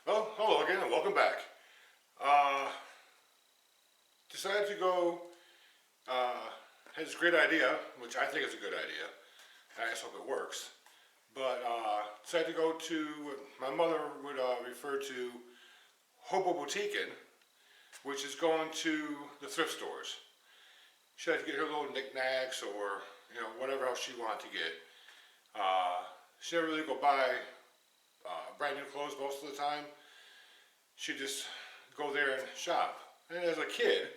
Well, hello again and welcome back. Uh, Decided to go, had this great idea, which I think is a good idea. I just hope it works. But decided to go to what my mother would refer to Hobo Boutiquing, which is going to the thrift stores. She had to get her little knickknacks or whatever else she wanted to get. She never really go buy brand new clothes most of the time. She just go there and shop. And as a kid,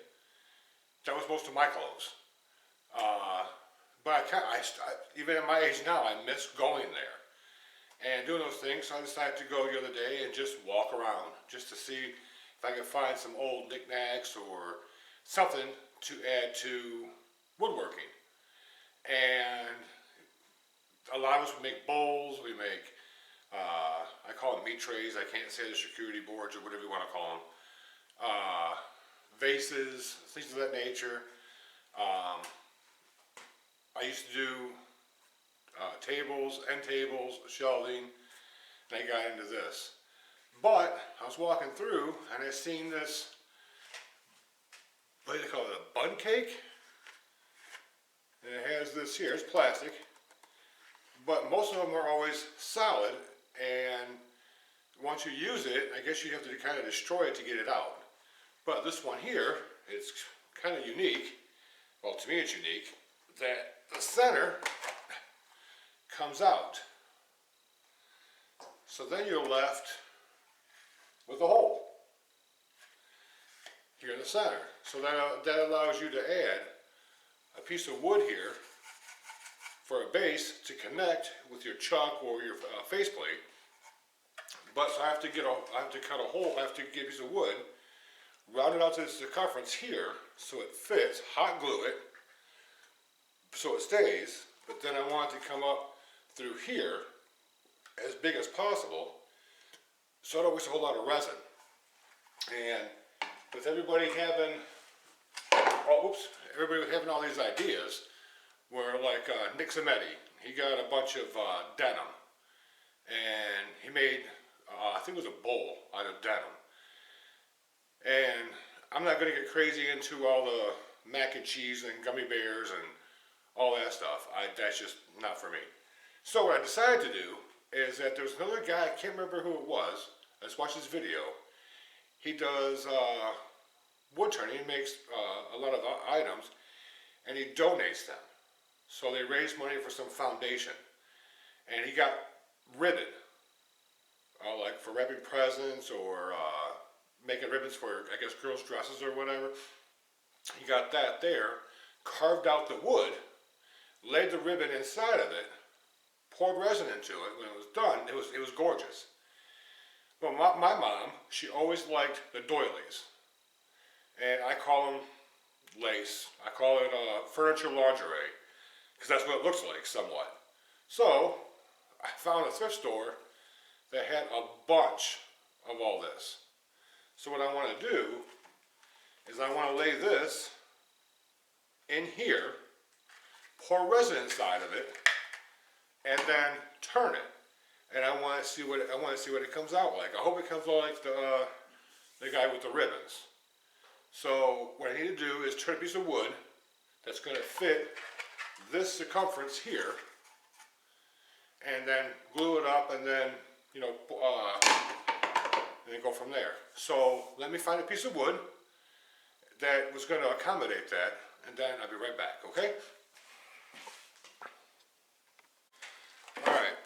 that was most of my clothes. But even at my age now, I miss going there and doing those things. So I decided to go the other day and just walk around just to see if I could find some old knickknacks or something to add to woodworking. And a lot of us make bowls, we make, I call them meat trays, I can't say the charcuterie boards or whatever you want to call them, vases, things of that nature. I used to do tables, end tables, shelving, and I got into this. But I was walking through and I seen this, what do they call it, a bun cake? And it has this here, it's plastic, but most of them are always solid, and once you use it, I guess you have to kind of destroy it to get it out. But this one here, it's kind of unique, well to me it's unique, that the center comes out. So then you're left with a hole here in the center. So that allows you to add a piece of wood here for a base to connect with your chuck or your faceplate. But so I have to cut a hole, I have to get a piece of wood, round it out to the circumference here so it fits, hot glue it so it stays, but then I want it to come up through here as big as possible so I don't waste a whole lot of resin. And with everybody having all these ideas, where like Nick Zametti, he got a bunch of denim, and he made, I think it was a bowl out of denim. And I'm not going to get crazy into all the mac and cheese and gummy bears and all that stuff. That's just not for me. So what I decided to do is that there was another guy, I can't remember who it was, I just watched his video. He does wood turning, he makes a lot of items, and he donates them. So they raise money for some foundation. And he got ribbon, like for wrapping presents or making ribbons for, I guess, girls' dresses or whatever. He got that there, carved out the wood, laid the ribbon inside of it, poured resin into it. When it was done, it was gorgeous. Well, my mom, she always liked the doilies. And I call them lace. I call it furniture lingerie, because that's what it looks like somewhat. So I found a thrift store that had a bunch of all this. So what I want to do is I want to lay this in here, pour resin inside of it, and then turn it. And I want to see what it comes out like. I hope it comes out like the guy with the ribbons. So what I need to do is turn a piece of wood that's going to fit this circumference here, and then glue it up, and then and then go from there. So let me find a piece of wood that was going to accommodate that, and then I'll be right back. Okay? All right.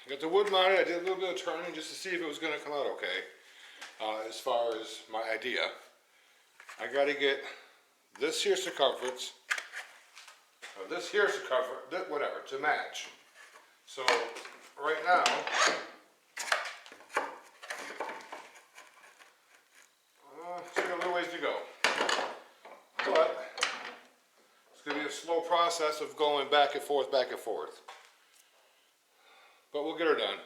Got the wood mounted. I did a little bit of turning just to see if it was going to come out okay. As far as my idea, I got to get this here circumference, whatever, to match. So right now, still got a little ways to go. But it's going to be a slow process of going back and forth, back and forth. But we'll get her done.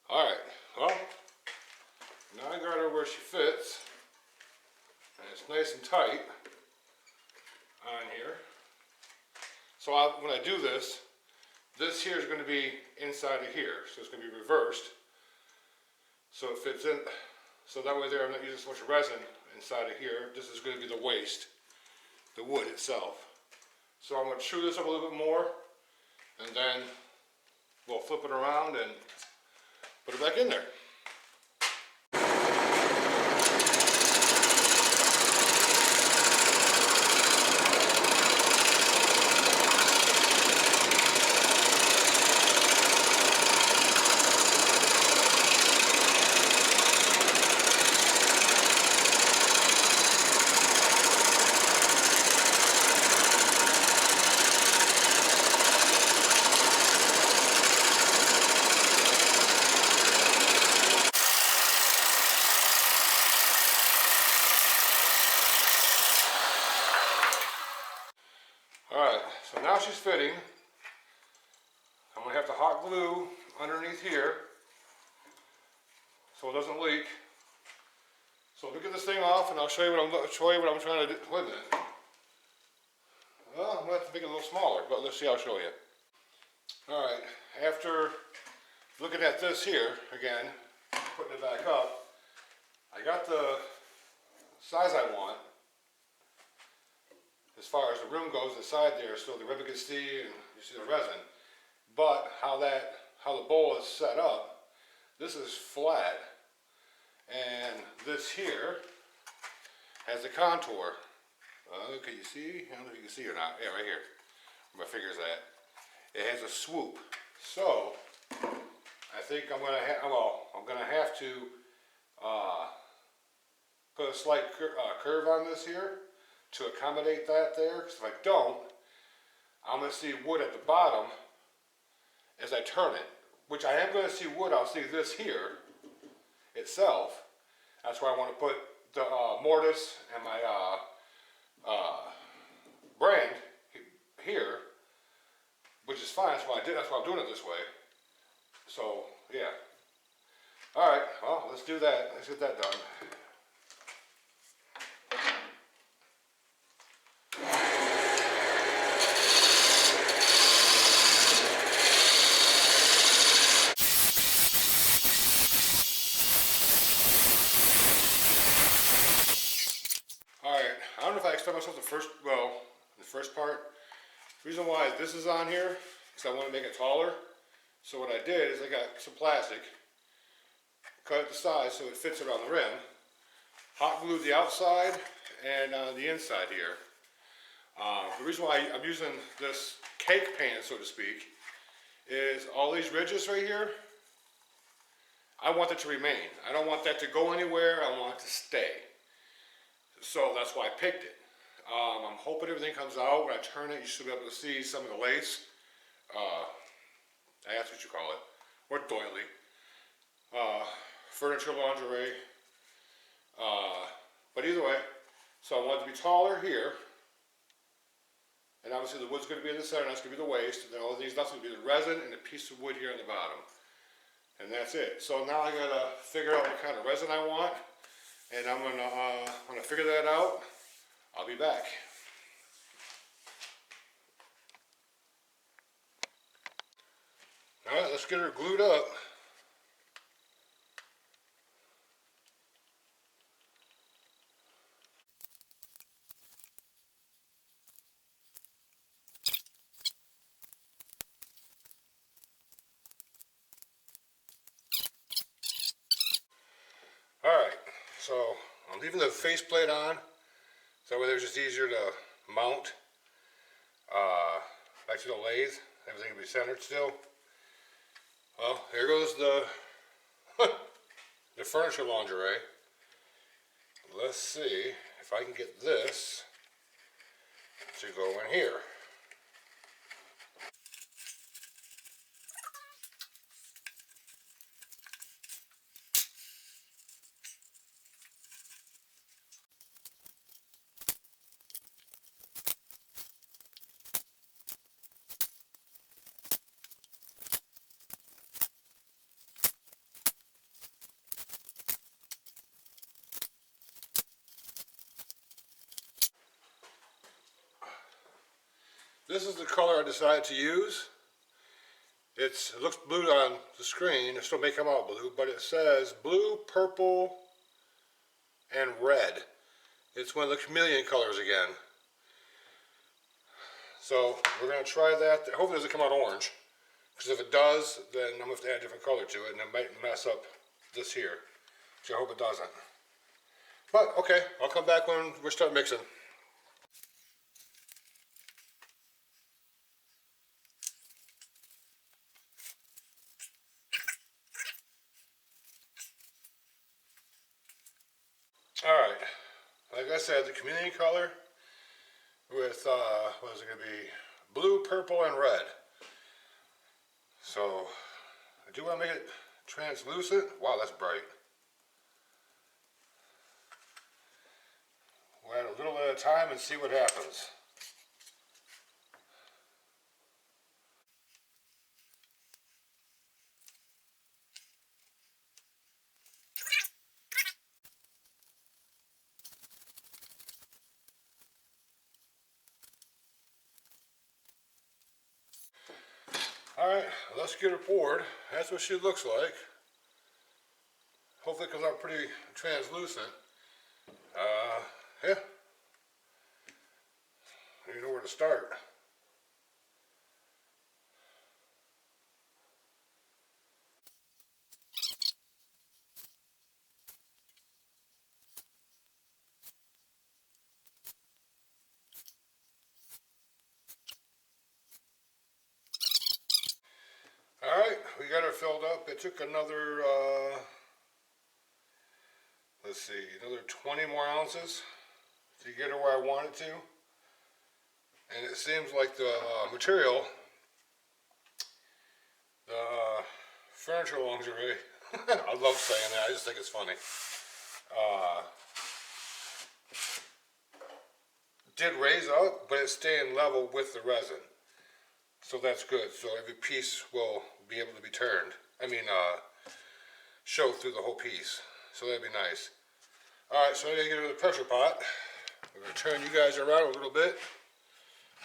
Alright, well, now I got her where she fits, and it's nice and tight on here. So when I do this, this here is going to be inside of here, so it's going to be reversed, so it fits in, so that way there I'm not using so much resin inside of here. This is going to be the waste, the wood itself. So I'm going to chew this up a little bit more, and then we'll flip it around and put it back in there. Alright, so now she's fitting. I'm going to have to hot glue underneath here so it doesn't leak. So let me get this thing off and I'll show you what I'm trying to do with it. Well, I'm going to have to make it a little smaller, but let's see, I'll show you. Alright, after looking at this here, again, putting it back up, I got the size I want. As far as the room goes inside there, so the ribbon can see and you see the resin. But how the bowl is set up, this is flat, and this here has a contour. Can you see? I don't know if you can see or not. Yeah, right here. Where my finger's at. It has a swoop. So I think I'm gonna have to put a slight curve on this here to accommodate that there, because if I don't, I'm going to see wood at the bottom as I turn it, which I am going to see wood. I'll see this here itself. That's where I want to put the mortise and my brand here, which is fine. That's why I did. That's why I'm doing it this way. So yeah. All right. Well, let's do that. Let's get that done. I don't know if I explained myself the first part. The reason why this is on here is I want to make it taller. So what I did is I got some plastic, cut it to size so it fits around the rim, hot glued the outside and the inside here. The reason why I'm using this cake pan, so to speak, is all these ridges right here, I want it to remain. I don't want that to go anywhere, I want it to stay. So that's why I picked it. I'm hoping everything comes out. When I turn it, you should be able to see some of the lace. That's what you call it. Or doily. Furniture lingerie. But either way, so I want it to be taller here. And obviously the wood's going to be in the center, and that's going to be the waist. And then all of these, that's going to be the resin and a piece of wood here on the bottom. And that's it. So now I got to figure out what kind of resin I want. And I'm gonna, when I figure that out, I'll be back. Alright, let's get her glued up. leaving the faceplate on, so that way they're just easier to mount. Back to the lathe, everything will be centered still. Well, here goes the the furniture lingerie. Let's see if I can get this to go in here. This is the color I decided to use. It looks blue on the screen. It still may come out blue, but it says blue, purple, and red. It's one of the chameleon colors again. So we're going to try that. Hopefully it doesn't come out orange. Because if it does, then I'm going to have to add a different color to it, and it might mess up this here. So I hope it doesn't. But, okay, I'll come back when we start mixing. Alright, like I said, the chameleon color with, what is it going to be? Blue, purple, and red. So, I do want to make it translucent. Wow, that's bright. We'll add a little at a time and see what happens. Alright, let's get her poured. That's what she looks like. Hopefully it comes out pretty translucent. Yeah. You know where to start. Alright, we got her filled up. It took another, let's see, another 20 more ounces to get her where I wanted to. And it seems like the material, the furniture lingerie, I love saying that, I just think it's funny, did raise up, but it's staying level with the resin. So that's good. So every piece will be able to be turned. Show through the whole piece. So that'd be nice. Alright, so I gotta get rid of the pressure pot. I'm gonna turn you guys around a little bit.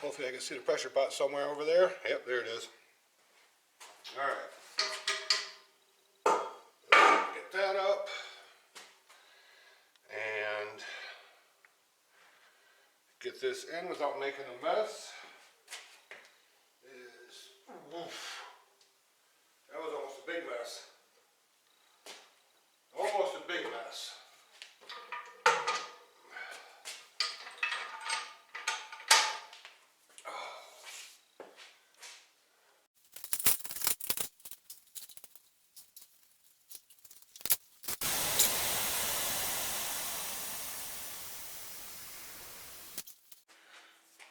Hopefully I can see the pressure pot somewhere over there. Yep, there it is. Alright. Get that up. And get this in without making a mess. Oof. That was almost a big mess. Almost a big mess.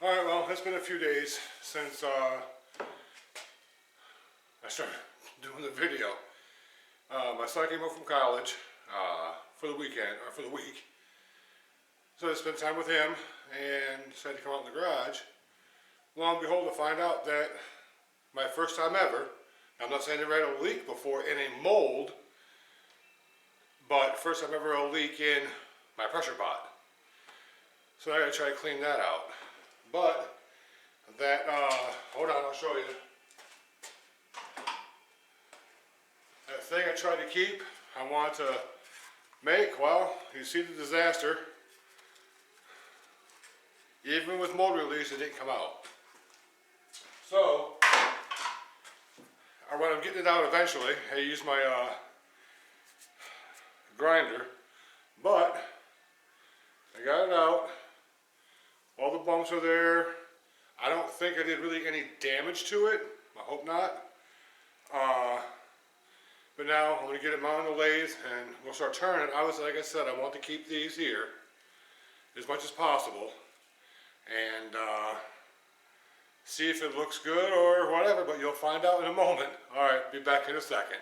Alright, well, it's been a few days since I started doing the video. My son came home from college for the weekend, or for the week. So I spent time with him and decided to come out in the garage. Lo and behold, to find out that my first time ever, I'm not saying I had a leak before in a mold, but first time ever a leak in my pressure pot. So I gotta try to clean that out. But that, hold on, I'll show you. That thing I tried to keep, I want to make, well, you see the disaster. Even with mold release, it didn't come out. So, when I'm getting it out eventually, I use my grinder, but I got it out. All the bumps are there. I don't think I did really any damage to it. I hope not. But now I'm going to get it mounted on the lathe and we'll start turning it. Like I said, I want to keep these here as much as possible and see if it looks good or whatever, but you'll find out in a moment. Alright, be back in a second.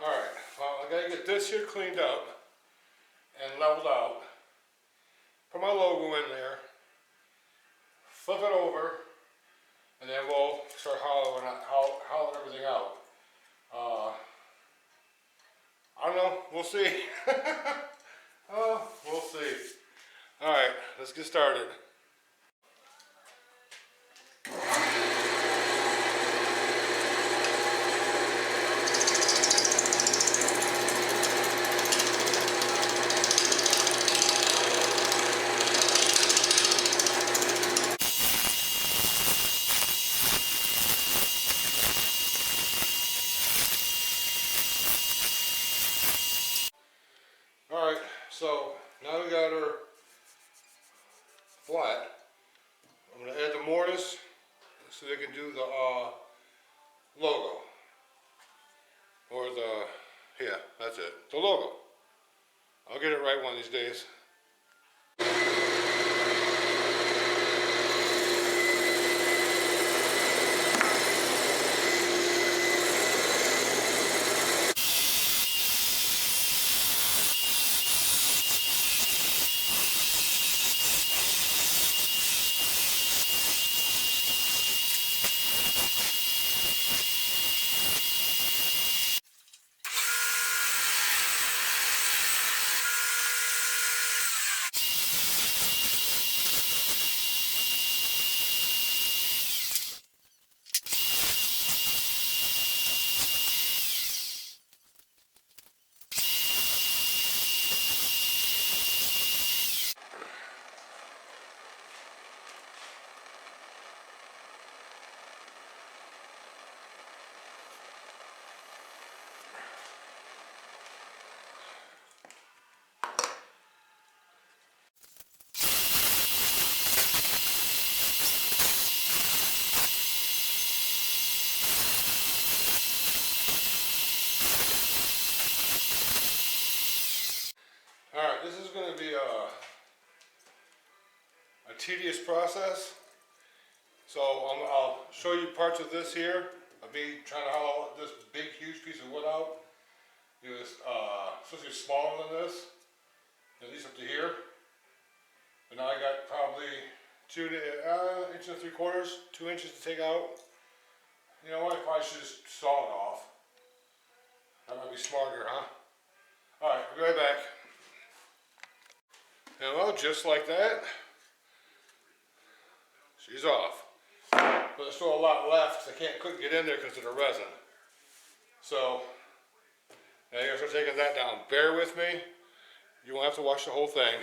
Alright, well, I gotta get this here cleaned up and leveled out. Put my logo in there, flip it over, and then we'll start hollowing everything out. I don't know, we'll see. We'll see. Alright, let's get started. Alright, so now we got her flat. I'm going to add the mortise so they can do the logo. Or yeah, that's it, the logo. I'll get it right one of these days. Alright, this is going to be a tedious process. So I'll show you parts of this here, of me trying to hollow this big huge piece of wood out. It was supposed to be smaller than this, at least up to here. But now I got probably 2 inches and 3/4, 2 inches to take out. You know what, I probably should just saw it off. That might be smarter, huh? Alright, I'll be right back. And well, just like that, she's off. But there's still a lot left, because I couldn't get in there because of the resin. So, now you're going to start taking that down. Bear with me. You won't have to watch the whole thing.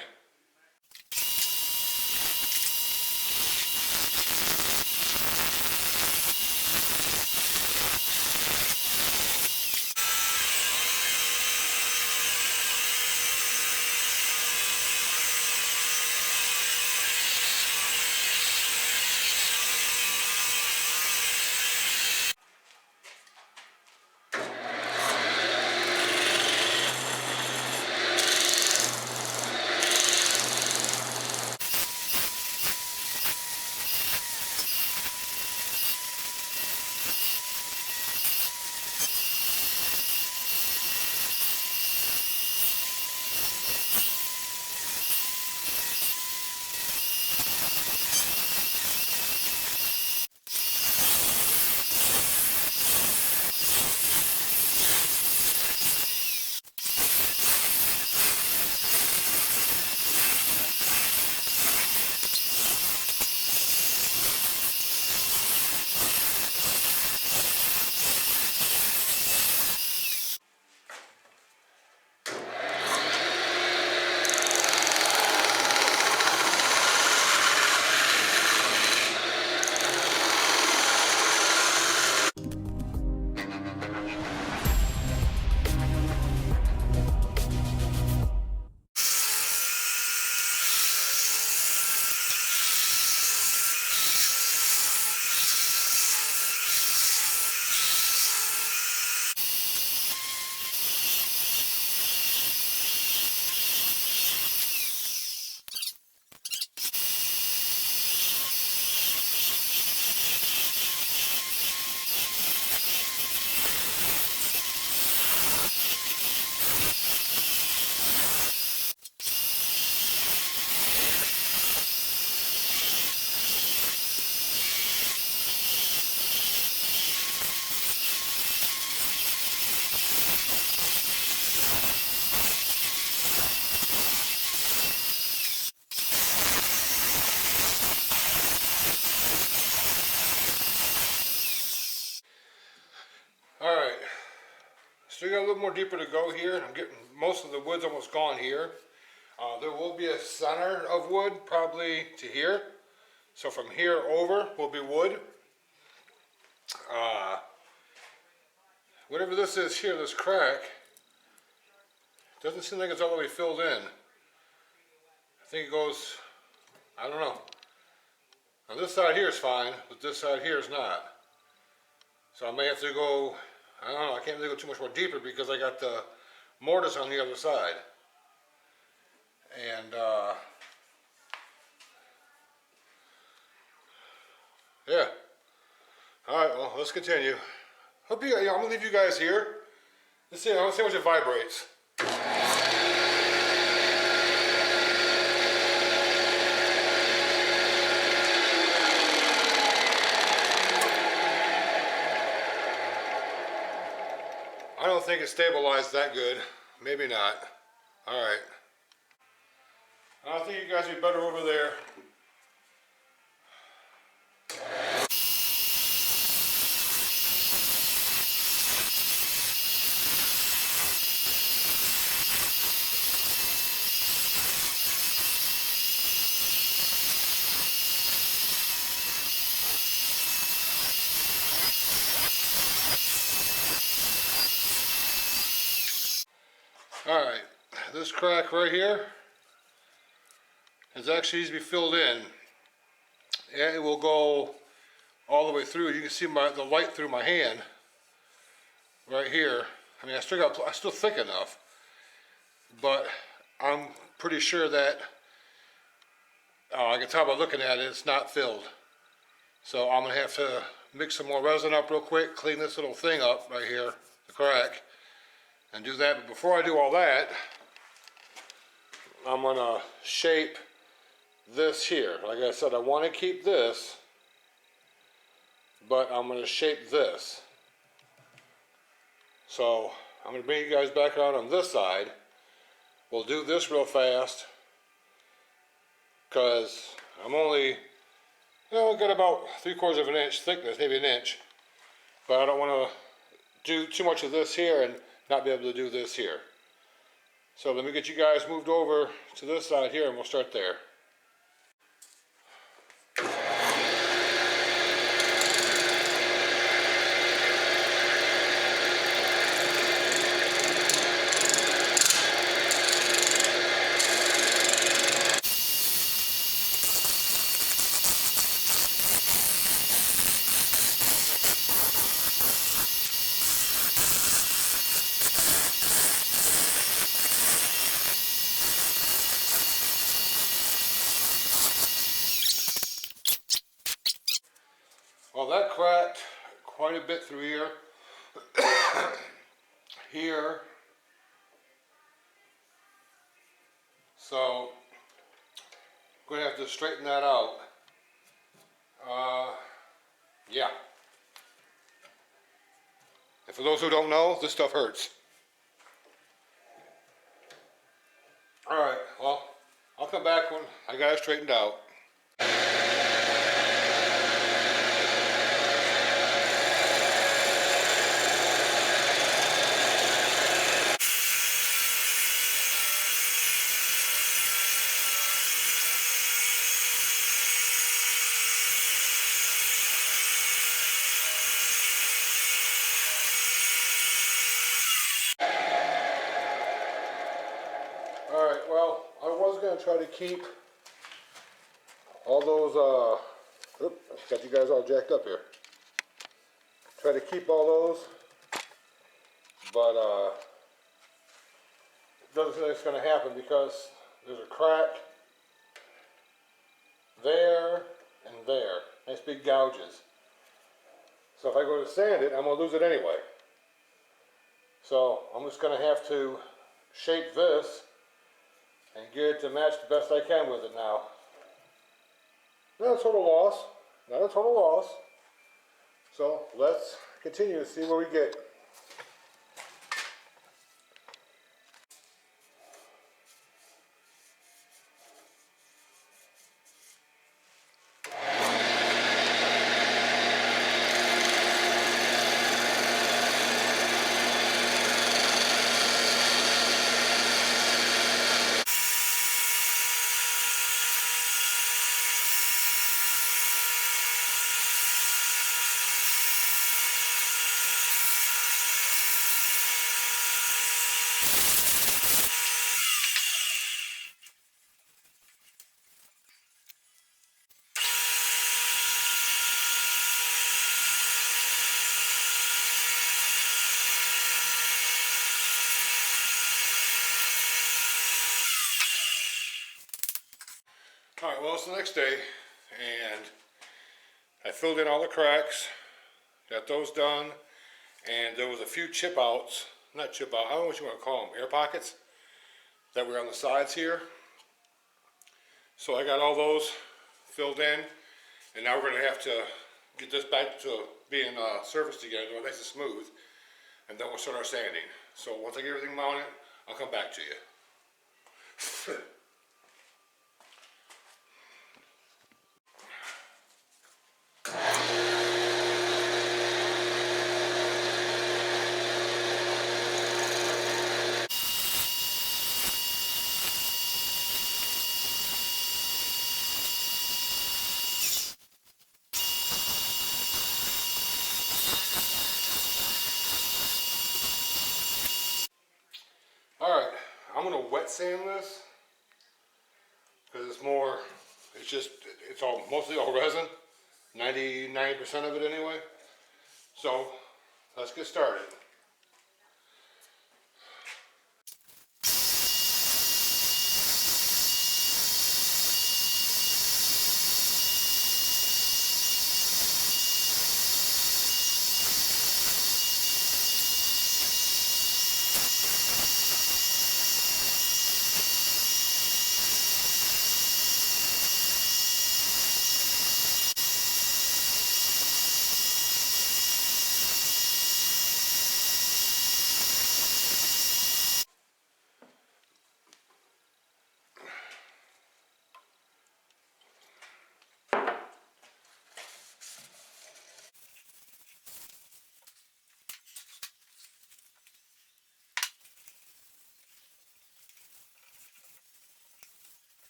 Still got a little more deeper to go here, and I'm getting most of the wood's almost gone here. There will be a center of wood probably to here. So from here over will be wood. Whatever this is here, this crack, doesn't seem like it's all the way filled in. I think it goes, I don't know. Now this side here is fine, but this side here is not. So I may have to go, I don't know, I can't really go too much more deeper because I got the mortise on the other side. And yeah. Alright, well, let's continue. I'm gonna leave you guys here. Let's see, I want to see how much it vibrates. I don't think it stabilized that good. Maybe not. Alright. I think you guys would be better over there. Alright, this crack right here is actually needs to be filled in. And it will go all the way through. You can see the light through my hand right here. I mean, I'm still thick enough, but I'm pretty sure that I can tell by looking at it, it's not filled. So I'm gonna have to mix some more resin up real quick, clean this little thing up right here, the crack, and do that. But before I do all that, I'm gonna shape this here. Like I said, I want to keep this, but I'm gonna shape this. So I'm gonna bring you guys back around on this side. We'll do this real fast because I'm only, got about 3/4 of an inch thickness, maybe an inch, but I don't want to do too much of this here and not be able to do this here. So let me get you guys moved over to this side here and we'll start there. Well, that cracked quite a bit through here. Here. So, I'm going to have to straighten that out. Yeah. And for those who don't know, this stuff hurts. Alright, well, I'll come back when I got it straightened out. Alright, well, I was going to try to keep all those, got you guys all jacked up here. Try to keep all those, but it doesn't seem like it's going to happen because there's a crack there and there. Nice big gouges. So if I go to sand it, I'm going to lose it anyway. So I'm just going to have to shape this and get it to match the best I can with it now. Not a total loss. Not a total loss. So let's continue to see where we get. Alright, well, it's the next day, and I filled in all the cracks, got those done, and there was a few chip outs, not chip out, I don't know what you want to call them, air pockets, that were on the sides here. So I got all those filled in, and now we're going to have to get this back to being surfaced again, nice and smooth, and then we'll start our sanding. So once I get everything mounted, I'll come back to you. Alright, I'm going to wet sand this, because it's all mostly all resin, 99% of it anyway. So let's get started.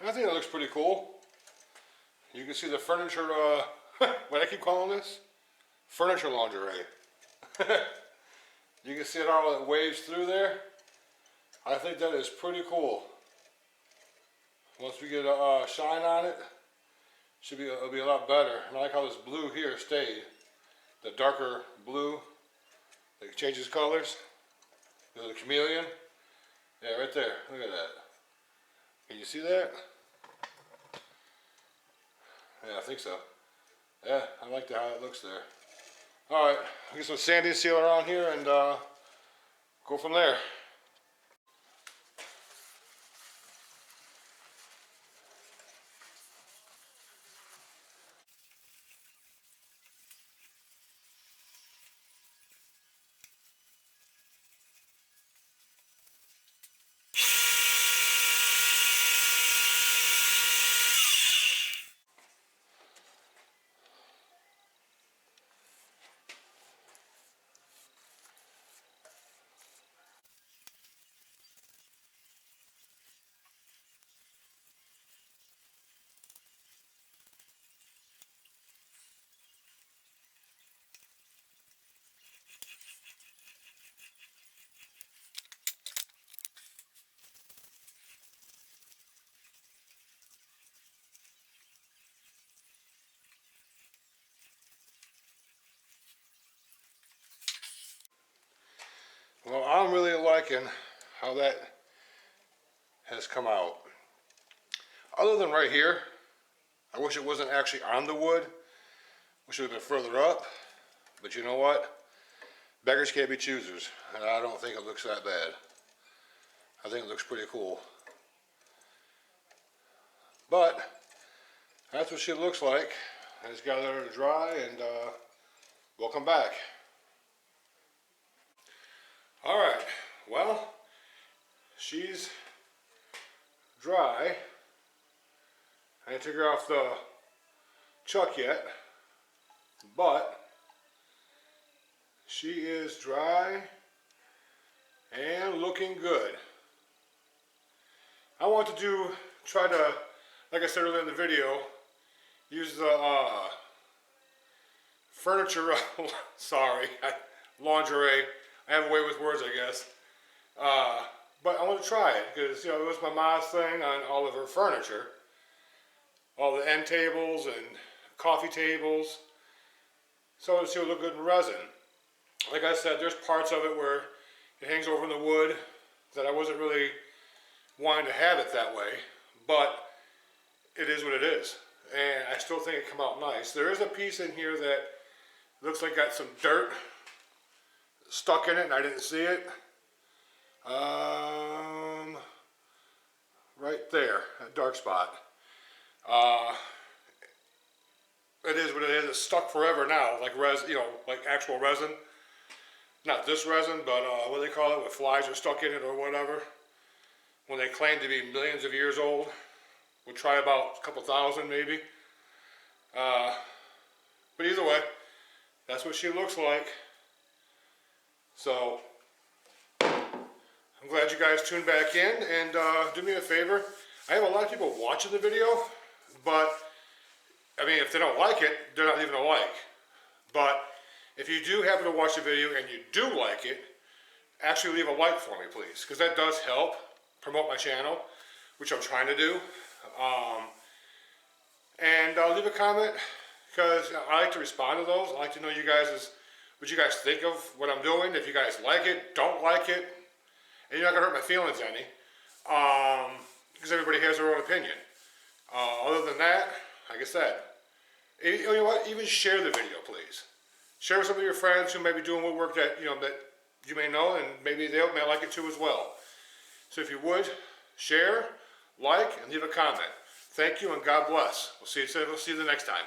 I think that looks pretty cool. You can see the furniture, what I keep calling this? Furniture lingerie. You can see it all that waves through there. I think that is pretty cool. Once we get a shine on it, it'll be a lot better. And I like how this blue here stayed. The darker blue, that changes colors. The chameleon. Yeah, right there. Look at that. Can you see that? Yeah, I think so. Yeah, I like how it looks there. Alright, I'll get some sanding sealer on here and go from there. Well, I'm really liking how that has come out. Other than right here, I wish it wasn't actually on the wood. Wish it would have been further up. But you know what? Beggars can't be choosers. And I don't think it looks that bad. I think it looks pretty cool. But that's what she looks like. I just got to let her dry and we'll come back. Alright, well, she's dry. I didn't take her off the chuck yet, but she is dry and looking good. I want to try to, like I said earlier in the video, use the furniture, sorry, lingerie. I have a way with words, I guess. But I want to try it because, it was my mom's thing on all of her furniture. All the end tables and coffee tables. So it would look good in resin. Like I said, there's parts of it where it hangs over in the wood that I wasn't really wanting to have it that way, but it is what it is. And I still think it come out nice. There is a piece in here that looks like got some dirt stuck in it and I didn't see it. Right there, a dark spot. It is what it is. It's stuck forever now, like like actual resin. Not this resin, but what do they call it, when flies are stuck in it or whatever. When they claim to be millions of years old. We'll try about a couple thousand maybe. But either way, that's what she looks like. So, I'm glad you guys tuned back in, and do me a favor. I have a lot of people watching the video, but, I mean, if they don't like it, they're not leaving a like. But, if you do happen to watch the video and you do like it, actually leave a like for me, please, because that does help promote my channel, which I'm trying to do. And leave a comment, because I like to respond to those. I like to know what you guys think of what I'm doing, if you guys like it, don't like it, and you're not going to hurt my feelings any, because everybody has their own opinion. Other than that, like I said, you know what, even share the video, please. Share with some of your friends who may be doing woodwork that you may know, and maybe they may like it too as well. So if you would, share, like, and leave a comment. Thank you, and God bless. We'll see you the next time.